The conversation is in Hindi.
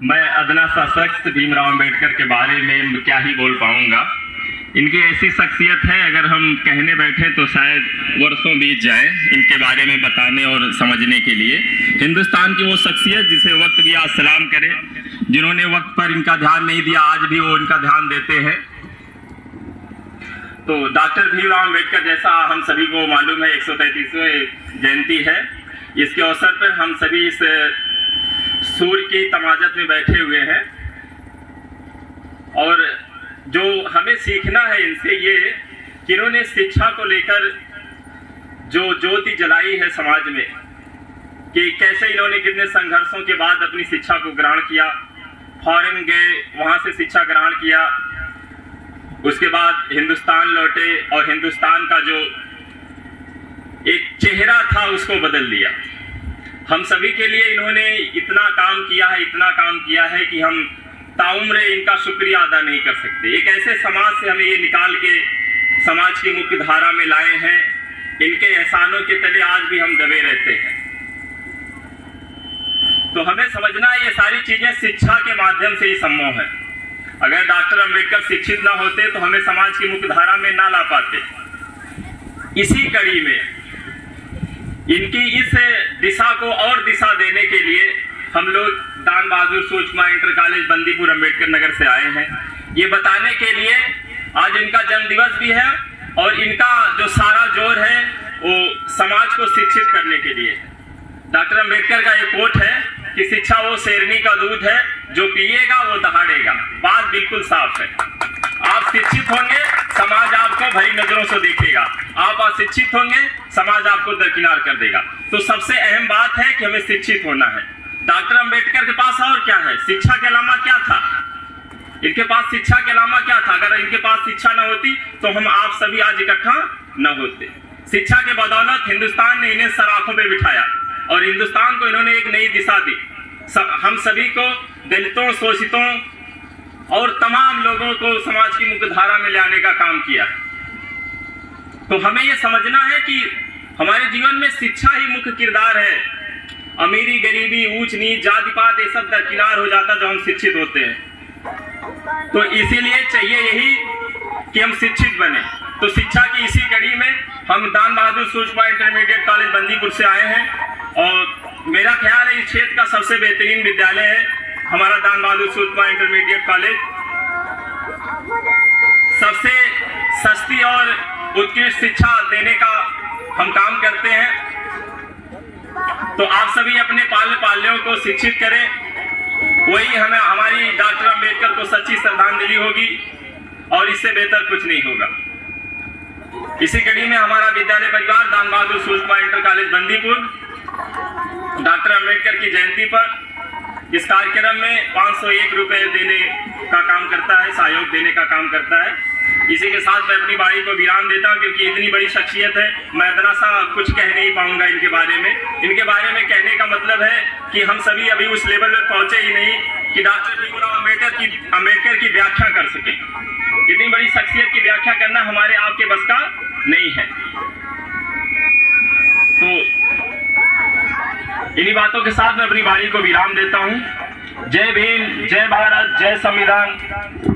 मैं अदना सा शख्स भीमराव अम्बेडकर के बारे में क्या ही बोल पाऊंगा। इनकी ऐसी शख्सियत है, अगर हम कहने बैठे तो शायद वर्षों बीत जाए इनके बारे में बताने और समझने के लिए। हिंदुस्तान की वो शख्सियत जिसे वक्त भी आज सलाम करे, जिन्होंने वक्त पर इनका ध्यान नहीं दिया, आज भी वो इनका ध्यान देते हैं। तो डॉक्टर भीमराव अम्बेडकर, जैसा हम सभी को मालूम है, 133वीं जयंती है। इसके अवसर पर हम सभी इस सूर्य की तमाजत में बैठे हुए हैं और जो हमें सीखना है इनसे ये कि इन्होंने शिक्षा को लेकर जो ज्योति जलाई है समाज में, कि कैसे इन्होंने कितने संघर्षों के बाद अपनी शिक्षा को ग्रहण किया, फॉरेन गए, वहाँ से शिक्षा ग्रहण किया, उसके बाद हिंदुस्तान लौटे और हिंदुस्तान का जो एक चेहरा था उसको बदल दिया। हम सभी के लिए इन्होंने इतना काम किया है, इतना काम किया है कि हम ताउम्र इनका शुक्रिया अदा नहीं कर सकते। एक ऐसे समाज से हमें ये निकाल के समाज की मुख्य धारा में लाए हैं, इनके एहसानों के तले आज भी हम दबे रहते हैं। तो हमें समझना है ये सारी चीजें शिक्षा के माध्यम से ही संभव है। अगर डॉक्टर अम्बेडकर शिक्षित ना होते तो हमें समाज की मुख्य धारा में ना ला पाते। इसी कड़ी में इनकी इस दिशा को और दिशा देने के लिए हम लोग दान बहादुर सूचमा इंटर कॉलेज बंदीपुर अम्बेडकर नगर से आए हैं, ये बताने के लिए आज इनका जन्म दिवस भी है और इनका जो सारा जोर है वो समाज को शिक्षित करने के लिए है। डॉक्टर अम्बेडकर का एक कोट है कि शिक्षा वो शेरनी का दूध है, जो पिएगा वो दहाड़ेगा। बात बिल्कुल साफ है। आप शिक्षित होंगे, समाज आपको भरी नजरों से देखेगा। आप अशिक्षित होंगे, समाज आपको दरकिनार कर देगा। तो सबसे अहम बात है कि हमें शिक्षित होना है। डॉक्टर अम्बेडकर के पास और क्या है? शिक्षा के अलावा क्या था? इनके पास शिक्षा के अलावा क्या था? अगर इनके पास शिक्षा न होती तो हम आप सभी आज इकट्ठा न होते। शिक्षा के बदौलत हिंदुस्तान ने इन्हें सराखों पे बिठाया और हिंदुस्तान को इन्होंने एक नई दिशा दी। हम सभी को, दलितों, शोषितों और तमाम लोगों को समाज की मुख्य धारा में लाने का काम किया। तो हमें यह समझना है कि हमारे जीवन में शिक्षा ही मुख्य किरदार है। अमीरी, गरीबी, ऊंच नीच, जाति पात, ये सब दरकिनार हो जाता जब हम शिक्षित होते हैं। तो इसीलिए चाहिए यही कि हम शिक्षित बने। तो शिक्षा की इसी कड़ी में हम दान बहादुर सूचमा इंटरमीडिएट कॉलेज बंदीपुर से आए हैं और मेरा ख्याल है इस क्षेत्र का सबसे बेहतरीन विद्यालय है हमारा दान बहादुर सूचमा इंटरमीडिएट कॉलेज। सबसे सस्ती और उत्कृष्ट शिक्षा देने का हम काम करते हैं। तो आप सभी अपने पालने पालने को शिक्षित करें, वही हमें हमारी डॉक्टर अम्बेडकर को सच्ची श्रद्धांजलि होगी और इससे बेहतर कुछ नहीं होगा। इसी कड़ी में हमारा विद्यालय परिवार दान बहादुर सूचमा inter college Bandipur doctor Ambedkar की जयंती पर इस कार्यक्रम में 501 रुपए देने का काम करता है, सहयोग देने का काम करता है। इसी के साथ मैं अपनी बारी को विराम देता हूं, क्योंकि इतनी बड़ी शख्सियत है, मैं इतना सा कुछ कह नहीं पाऊंगा इनके बारे में। इनके बारे में कहने का मतलब है कि हम सभी अभी उस लेवल पर पहुंचे ही नहीं कि डॉक्टर भीमराव अम्बेडकर की व्याख्या कर सके। इतनी बड़ी शख्सियत की व्याख्या करना हमारे आपके बस का नहीं है। तो इन्हीं बातों के साथ मैं अपनी बारी को विराम देता हूं। जय भीम, जय भारत, जय संविधान।